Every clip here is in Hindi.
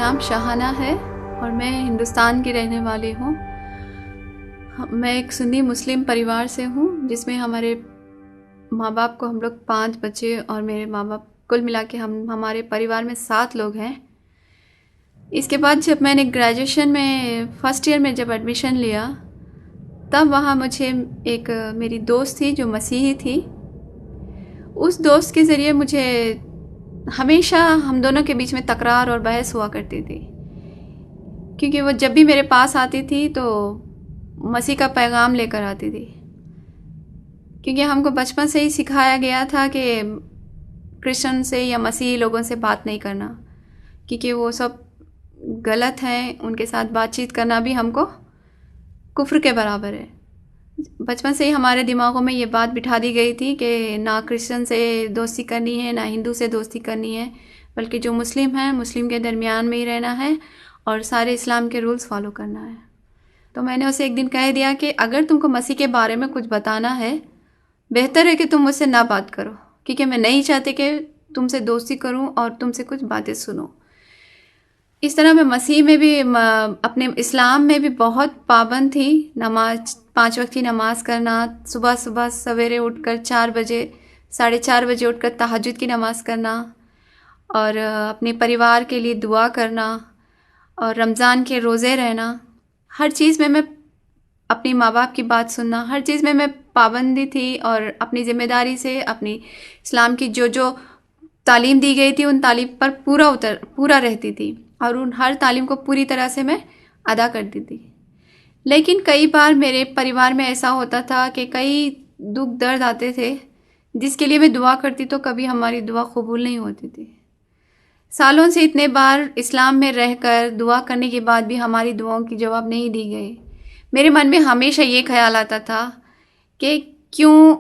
नाम शाहाना है और मैं हिंदुस्तान की रहने वाली हूँ। मैं एक सुन्नी मुस्लिम परिवार से हूँ, जिसमें हमारे माँ बाप को हम लोग 5 बच्चे और मेरे माँ बाप कुल मिला के हमारे परिवार में 7 लोग हैं। इसके बाद जब मैंने ग्रेजुएशन में फर्स्ट ईयर में जब एडमिशन लिया, तब वहाँ मुझे एक मेरी दोस्त थी जो मसीही थी। उस दोस्त के ज़रिए मुझे हमेशा हम दोनों के बीच में तकरार और बहस हुआ करती थी, क्योंकि वो जब भी मेरे पास आती थी तो मसीह का पैगाम लेकर आती थी। क्योंकि हमको बचपन से ही सिखाया गया था कि क्रिश्चियन से या मसीही लोगों से बात नहीं करना, क्योंकि वो सब गलत हैं। उनके साथ बातचीत करना भी हमको कुफ्र के बराबर है। बचपन से ही हमारे दिमागों में ये बात बिठा दी गई थी कि ना क्रिश्चियन से दोस्ती करनी है, ना हिंदू से दोस्ती करनी है, बल्कि जो मुस्लिम हैं मुस्लिम के दरमियान में ही रहना है और सारे इस्लाम के रूल्स फॉलो करना है। तो मैंने उसे एक दिन कह दिया कि अगर तुमको मसीह के बारे में कुछ बताना है, बेहतर है कि तुम मुझसे ना बात करो, क्योंकि मैं नहीं चाहती कि तुमसे दोस्ती करूं और तुमसे कुछ बातें सुनो। इस तरह मैं मसीह में भी अपने इस्लाम में भी बहुत पाबंद थी। नमाज 5 वक्त की नमाज करना, सुबह सुबह सवेरे उठकर 4 बजे 4:30 बजे उठकर तहज्जुद की नमाज़ करना और अपने परिवार के लिए दुआ करना और रमज़ान के रोज़े रहना। हर चीज़ में मैं अपनी माँ बाप की बात सुनना, हर चीज़ में मैं पाबंदी थी और अपनी ज़िम्मेदारी से अपनी इस्लाम की जो तालीम दी गई थी उन तालीम पर पूरा रहती थी और उन हर तालीम को पूरी तरह से मैं अदा करती थी। लेकिन कई बार मेरे परिवार में ऐसा होता था कि कई दुख दर्द आते थे जिसके लिए मैं दुआ करती तो कभी हमारी दुआ कबूल नहीं होती थी। सालों से इतने बार इस्लाम में रहकर दुआ करने के बाद भी हमारी दुआओं की जवाब नहीं दी गई। मेरे मन में हमेशा ये ख्याल आता था कि क्यों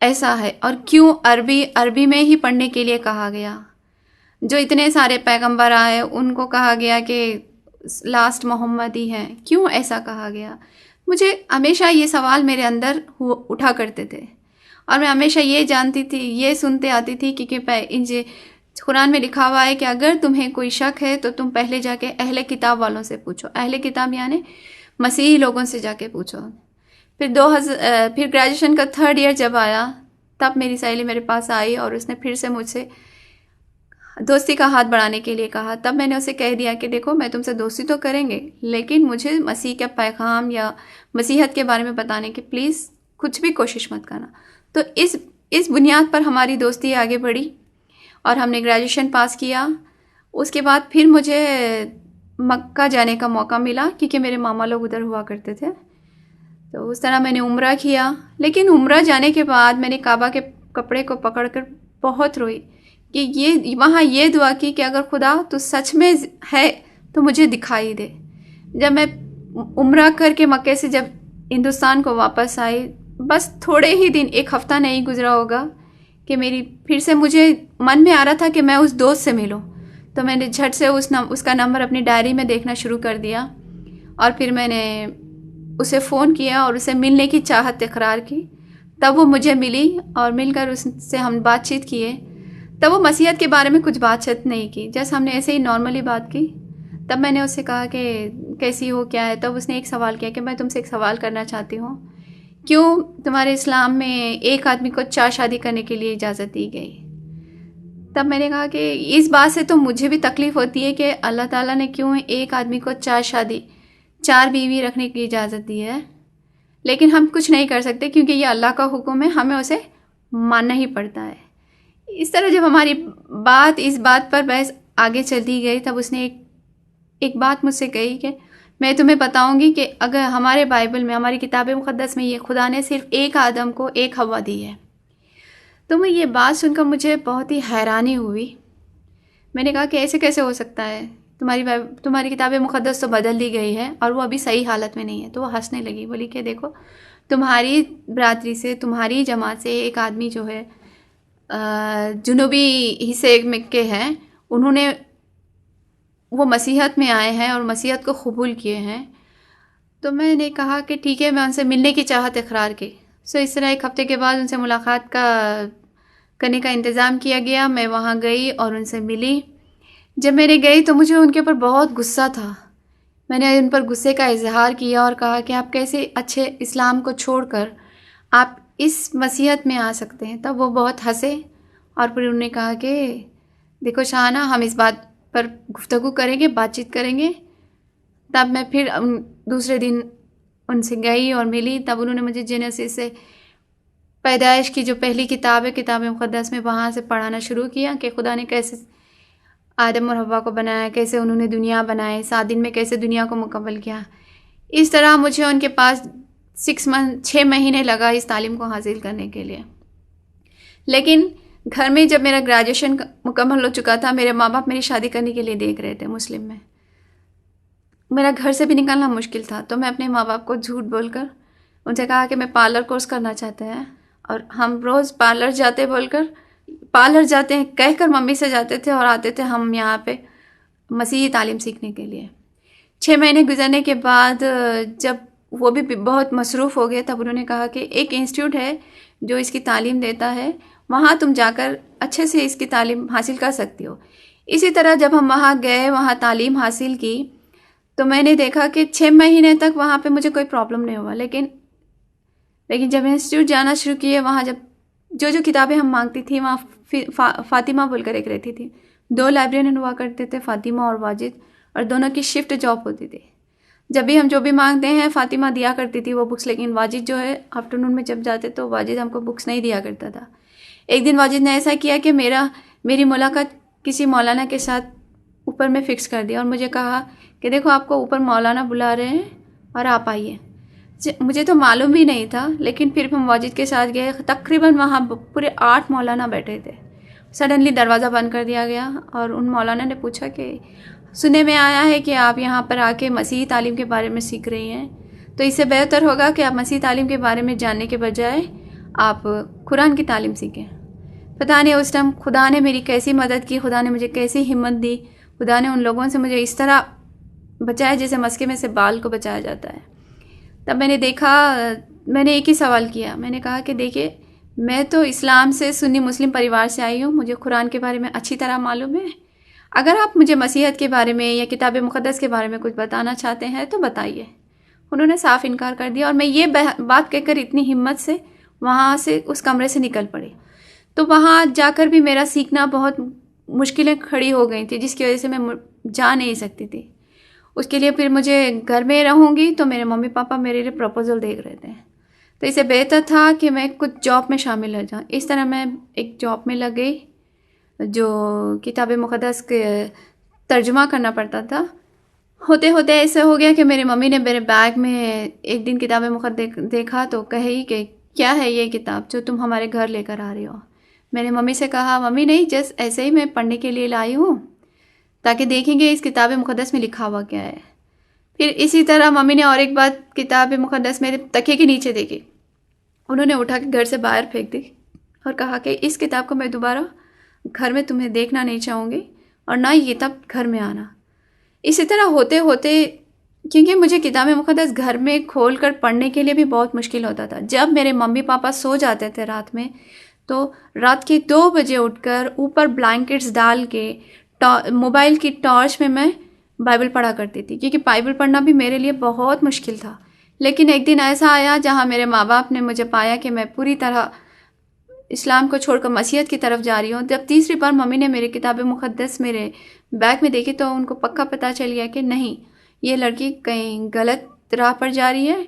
ऐसा है और क्यों अरबी में ही पढ़ने के लिए कहा गया। जो इतने सारे पैगंबर आए उनको कहा गया कि लास्ट मोहम्मद ही हैं, क्यों ऐसा कहा गया। मुझे हमेशा ये सवाल मेरे अंदर उठा करते थे और मैं हमेशा ये जानती थी, ये सुनते आती थी क्योंकि कुरान में लिखा हुआ है कि अगर तुम्हें कोई शक है तो तुम पहले जाके अहले किताब वालों से पूछो। अहले किताब यानी मसीही लोगों से जाके पूछो। फिर ग्रेजुएशन का 3rd ईयर जब आया, तब मेरी सहेली मेरे पास आई और उसने फिर से मुझसे दोस्ती का हाथ बढ़ाने के लिए कहा। तब मैंने उसे कह दिया कि देखो, मैं तुमसे दोस्ती तो करेंगे, लेकिन मुझे मसीह का पैगाम या मसीहत के बारे में बताने की प्लीज़ कुछ भी कोशिश मत करना। तो इस बुनियाद पर हमारी दोस्ती आगे बढ़ी और हमने ग्रेजुएशन पास किया। उसके बाद फिर मुझे मक्का जाने का मौका मिला, क्योंकि मेरे मामा लोग उधर हुआ करते थे। तो उस तरह मैंने उम्रा किया। लेकिन उम्रा जाने के बाद मैंने काबा के कपड़े को पकड़कर बहुत रोई कि वहाँ ये दुआ की कि अगर खुदा तो सच में है तो मुझे दिखाई दे। जब मैं उम्रा करके मक्के से जब हिंदुस्तान को वापस आई, बस थोड़े ही दिन, 1 हफ्ता नहीं गुजरा होगा कि फिर से मुझे मन में आ रहा था कि मैं उस दोस्त से मिलूं। तो मैंने झट से उसका नंबर अपनी डायरी में देखना शुरू कर दिया और फिर मैंने उसे फ़ोन किया और उसे मिलने की चाहत इकरार की। तब वो मुझे मिली और मिलकर उससे हम बातचीत किए। तब वो मसीहत के बारे में कुछ बातचीत नहीं की, जैसे हमने ऐसे ही नॉर्मली बात की। तब मैंने उससे कहा कि कैसी हो, क्या है। तब उसने एक सवाल किया कि मैं तुमसे एक सवाल करना चाहती हूँ, क्यों तुम्हारे इस्लाम में एक आदमी को 4 शादी करने के लिए इजाज़त दी गई। तब मैंने कहा कि इस बात से तो मुझे भी तकलीफ़ होती है कि अल्लाह ताला ने क्यों एक आदमी को 4 बीवी रखने की इजाज़त दी है, लेकिन हम कुछ नहीं कर सकते क्योंकि ये अल्लाह का हुक्म है, हमें उसे मानना ही पड़ता है। इस तरह जब हमारी इस बात पर बहस आगे चलती गई, तब उसने एक बात मुझसे कही कि मैं तुम्हें बताऊंगी कि अगर हमारे बाइबल में, हमारी किताब मुक़द्दस में ये खुदा ने सिर्फ एक आदम को एक हवा दी है। तो मैं ये बात सुनकर मुझे बहुत ही हैरानी हुई। मैंने कहा कि ऐसे कैसे हो सकता है, तुम्हारी किताब मुक़द्दस तो बदल दी गई है और वो अभी सही हालत में नहीं है। तो वो हंसने लगी, बोली कि देखो, तुम्हारी बरादरी से, तुम्हारी जमात से एक आदमी जो है जुनूबी हिस्से में के हैं, वो मसीहत में आए हैं और मसीहत को कबूल किए हैं। तो मैंने कहा कि ठीक है, मैं उनसे मिलने की चाहत इकरार की। सो इस तरह 1 हफ्ते के बाद उनसे मुलाकात करने का इंतज़ाम किया गया। मैं वहाँ गई और उनसे मिली। जब मैंने गई तो मुझे उनके ऊपर बहुत गुस्सा था। मैंने उन पर गुस्से का इजहार किया और कहा कि आप कैसे अच्छे इस्लाम को छोड़कर आप इस मसीहत में आ सकते हैं। तब वो बहुत हंसे और फिर उन्होंने कहा कि देखो शाहाना, हम इस बात पर गुफ्तगू करेंगे, बातचीत करेंगे। तब मैं फिर दूसरे दिन उनसे गई और मिली। तब उन्होंने मुझे जेनेसिस से, पैदाइश की जो पहली किताब है किताब मुक़द्दस में, वहाँ से पढ़ाना शुरू किया कि खुदा ने कैसे आदम और हव्वा को बनाया, कैसे उन्होंने दुनिया बनाई, 7 दिन में कैसे दुनिया को मुकम्मल किया। इस तरह मुझे उनके पास 6 महीने लगा इस तालीम को हासिल करने के लिए। लेकिन घर में जब मेरा ग्रेजुएशन मुकम्मल हो चुका था, मेरे माँ बाप मेरी शादी करने के लिए देख रहे थे मुस्लिम में। मेरा घर से भी निकलना मुश्किल था, तो मैं अपने माँ बाप को झूठ बोलकर उनसे कहा कि मैं पार्लर कोर्स करना चाहते हैं, और हम रोज़ पार्लर जाते बोलकर, पार्लर जाते हैं कहकर मम्मी से जाते थे और आते थे हम यहाँ पे मसीही तालीम सीखने के लिए। 6 महीने गुजरने के बाद जब वो भी बहुत मसरूफ़ हो गए, तब उन्होंने कहा कि एक इंस्टीट्यूट है जो इसकी तालीम देता है, वहाँ तुम जाकर अच्छे से इसकी तालीम हासिल कर सकती हो। इसी तरह जब हम वहाँ गए, वहाँ तालीम हासिल की, तो मैंने देखा कि 6 महीने तक वहाँ पे मुझे कोई प्रॉब्लम नहीं हुआ। लेकिन जब इंस्टीट्यूट जाना शुरू किए, वहाँ जब जो किताबें हम मांगती थी, वहाँ फातिमा बोलकर एक रहती थी। 2 लाइब्रेरियन हुआ करते थे, फातिमा और वाजिद, और दोनों की शिफ्ट जॉब होती थी। जब भी हम जो भी मांगते हैं, फातिमा दिया करती थी वो बुक्स, लेकिन वाजिद जो है आफ्टरनून में जब जाते तो वाजिद हमको बुक्स नहीं दिया करता था। एक दिन वाजिद ने ऐसा किया कि मेरी मुलाकात किसी मौलाना के साथ ऊपर में फ़िक्स कर दिया और मुझे कहा कि देखो आपको ऊपर मौलाना बुला रहे हैं और आप आइए। मुझे तो मालूम भी नहीं था, लेकिन फिर हम वाजिद के साथ गए। तकरीबन वहाँ पूरे 8 मौलाना बैठे थे। सडनली दरवाज़ा बंद कर दिया गया और उन मौलाना ने पूछा कि सुने में आया है कि आप यहाँ पर आके मसीही तालीम के बारे में सीख रही हैं, तो इससे बेहतर होगा कि आप मसीही तालीम के बारे में जानने के बजाय आप कुरान की तालीम सीखें। पता नहीं उस टाइम खुदा ने मेरी कैसी मदद की, खुदा ने मुझे कैसी हिम्मत दी, खुदा ने उन लोगों से मुझे इस तरह बचाया जैसे मस्के में से बाल को बचाया जाता है। तब मैंने देखा, मैंने एक ही सवाल किया। मैंने कहा कि देखिए, मैं तो इस्लाम से, सुन्नी मुस्लिम परिवार से आई हूँ, मुझे कुरान के बारे में अच्छी तरह मालूम है। अगर आप मुझे मसीहत के बारे में या किताब मुक़द्दस के बारे में कुछ बताना चाहते हैं तो बताइए। उन्होंने साफ इनकार कर दिया और मैं ये बात कहकर इतनी हिम्मत से वहाँ से उस कमरे से निकल पड़ी। तो वहाँ जाकर भी मेरा सीखना बहुत मुश्किलें खड़ी हो गई थी, जिसकी वजह से मैं जा नहीं सकती थी। उसके लिए फिर मुझे घर में रहूँगी तो मेरे मम्मी पापा मेरे लिए प्रपोज़ल देख रहे थे, तो इससे बेहतर था कि मैं कुछ जॉब में शामिल हो जाऊँ। इस तरह मैं एक जॉब में लग गई जो किताब मुक़द्दस के तर्जुमा करना पड़ता था। होते होते ऐसे हो गया कि मेरी मम्मी ने मेरे बैग में एक दिन किताब मुक़द्दस देखा तो कही कि क्या है ये किताब जो तुम हमारे घर लेकर आ रही हो। मैंने मम्मी से कहा, मम्मी नहीं, जस्ट ऐसे ही मैं पढ़ने के लिए लाई हूँ ताकि देखेंगे इस किताब मुक़द्दस में लिखा हुआ क्या है। फिर इसी तरह मम्मी ने और एक बात किताब मुक़द्दस मेरे तकिए के नीचे देखी। उन्होंने उठा के घर से बाहर फेंक दी और कहा कि इस किताब को मैं दोबारा घर में तुम्हें देखना नहीं चाहूँगी और ना ये किताब घर में आना। इसी तरह होते होते, क्योंकि मुझे किताब मुक़द्दस घर में खोल कर पढ़ने के लिए भी बहुत मुश्किल होता था। जब मेरे मम्मी पापा सो जाते थे रात में, तो रात के 2 बजे उठकर ऊपर ब्लैंकेट्स डाल के मोबाइल की टॉर्च में मैं बाइबल पढ़ा करती थी, क्योंकि बाइबल पढ़ना भी मेरे लिए बहुत मुश्किल था। लेकिन एक दिन ऐसा आया जहाँ मेरे माँ बाप ने मुझे पाया कि मैं पूरी तरह इस्लाम को छोड़कर मसीहत की तरफ जा रही हूँ। जब तीसरी बार मम्मी ने मेरी किताब मुक़द्दस मेरे बैग में देखी तो उनको पक्का पता चल गया कि नहीं, ये लड़की कहीं गलत राह पर जा रही है।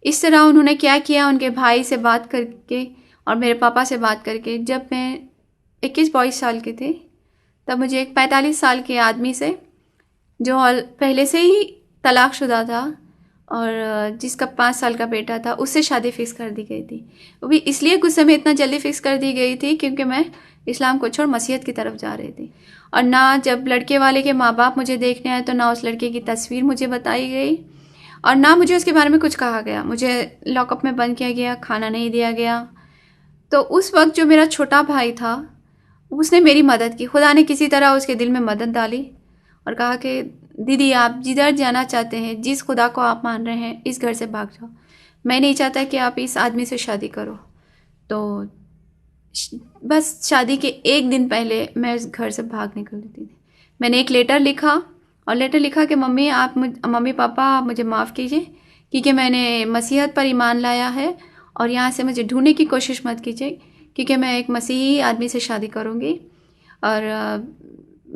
इस तरह उन्होंने क्या किया, उनके भाई से बात करके और मेरे पापा से बात करके, जब मैं 21-22 साल की थी, तब मुझे एक 45 साल के आदमी से, जो पहले से ही तलाक़शुदा था और जिसका 5 साल का बेटा था, उससे शादी फ़िक्स कर दी गई थी। वो भी इसलिए कुछ समय इतना जल्दी फ़िक्स कर दी गई थी क्योंकि मैं इस्लाम को छोड़ मसीहत की तरफ जा रही थी। और ना जब लड़के वाले के माँ बाप मुझे देखने आए तो ना उस लड़के की तस्वीर मुझे बताई गई और ना मुझे उसके बारे में कुछ कहा गया। मुझे लॉकअप में बंद किया गया, खाना नहीं दिया गया। तो उस वक्त जो मेरा छोटा भाई था, उसने मेरी मदद की। खुदा ने किसी तरह उसके दिल में मदद डाली और कहा कि दीदी, आप जिधर जाना चाहते हैं, जिस खुदा को आप मान रहे हैं, इस घर से भाग जाओ। मैं नहीं चाहता कि आप इस आदमी से शादी करो। तो बस शादी के 1 दिन पहले मैं इस घर से भाग निकली थी। मैंने एक लेटर लिखा और लेटर लिखा कि मम्मी पापा आप मुझे माफ़ कीजिए क्योंकि मैंने मसीहत पर ईमान लाया है और यहाँ से मुझे ढूंढने की कोशिश मत कीजिए क्योंकि मैं एक मसीही आदमी से शादी करूँगी और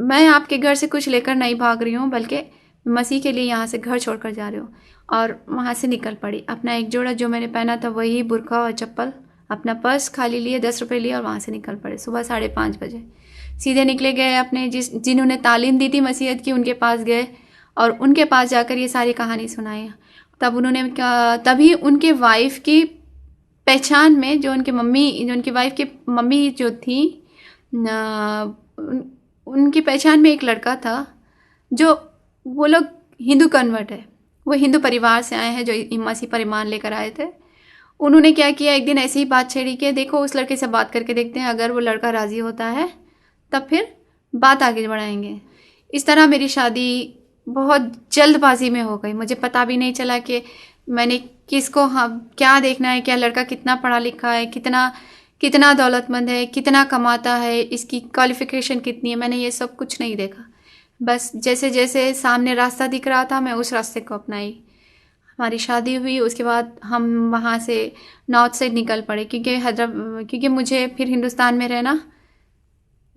मैं आपके घर से कुछ लेकर नहीं भाग रही हूँ, बल्कि मसीह के लिए यहाँ से घर छोड़कर जा रही हूँ। और वहाँ से निकल पड़ी। अपना एक जोड़ा जो मैंने पहना था वही बुर्का और चप्पल, अपना पर्स खाली लिए, 10 रुपये लिए और वहाँ से निकल पड़े। सुबह 5:30 बजे सीधे निकले गए अपने जिन्होंने तालीम दी थी मसीहत की उनके पास गए और उनके पास जाकर ये सारी कहानी सुनाई। तभी उनके वाइफ की पहचान में जो उनकी वाइफ की मम्मी जो थी उनकी पहचान में एक लड़का था जो, वो लोग हिंदू कन्वर्ट है, वो हिंदू परिवार से आए हैं जो मसीह पर ईमान लेकर आए थे। उन्होंने क्या किया, एक दिन ऐसी ही बात छेड़ी कि देखो उस लड़के से बात करके देखते हैं, अगर वो लड़का राज़ी होता है तब फिर बात आगे बढ़ाएंगे। इस तरह मेरी शादी बहुत जल्दबाजी में हो गई। मुझे पता भी नहीं चला कि मैंने किसको क्या देखना है, क्या लड़का कितना पढ़ा लिखा है, कितना दौलतमंद है, कितना कमाता है, इसकी क्वालिफिकेशन कितनी है, मैंने ये सब कुछ नहीं देखा। बस जैसे जैसे सामने रास्ता दिख रहा था मैं उस रास्ते को अपनाई। हमारी शादी हुई, उसके बाद हम वहाँ से नॉर्थ साइड निकल पड़े क्योंकि मुझे फिर हिंदुस्तान में रहना,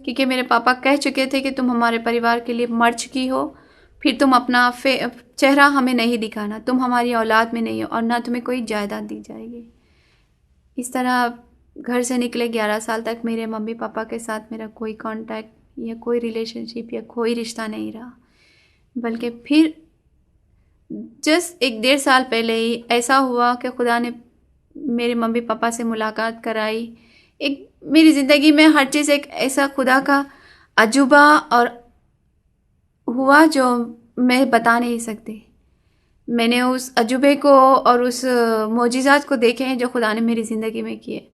क्योंकि मेरे पापा कह चुके थे कि तुम हमारे परिवार के लिए मर चुकी हो, फिर तुम अपना चेहरा हमें नहीं दिखाना, तुम हमारी औलाद में नहीं हो और ना तुम्हें कोई जायदाद दी जाएगी। इस तरह घर से निकले 11 साल तक मेरे मम्मी पापा के साथ मेरा कोई कांटेक्ट या कोई रिलेशनशिप या कोई रिश्ता नहीं रहा। बल्कि फिर जस्ट 1-1.5 साल पहले ही ऐसा हुआ कि खुदा ने मेरे मम्मी पापा से मुलाकात कराई। एक मेरी ज़िंदगी में हर चीज़ एक ऐसा खुदा का अजूबा और हुआ जो मैं बता नहीं सकती। मैंने उस अजूबे को और उस मोजिज़ात को देखे हैं जो खुदा ने मेरी ज़िंदगी में किए।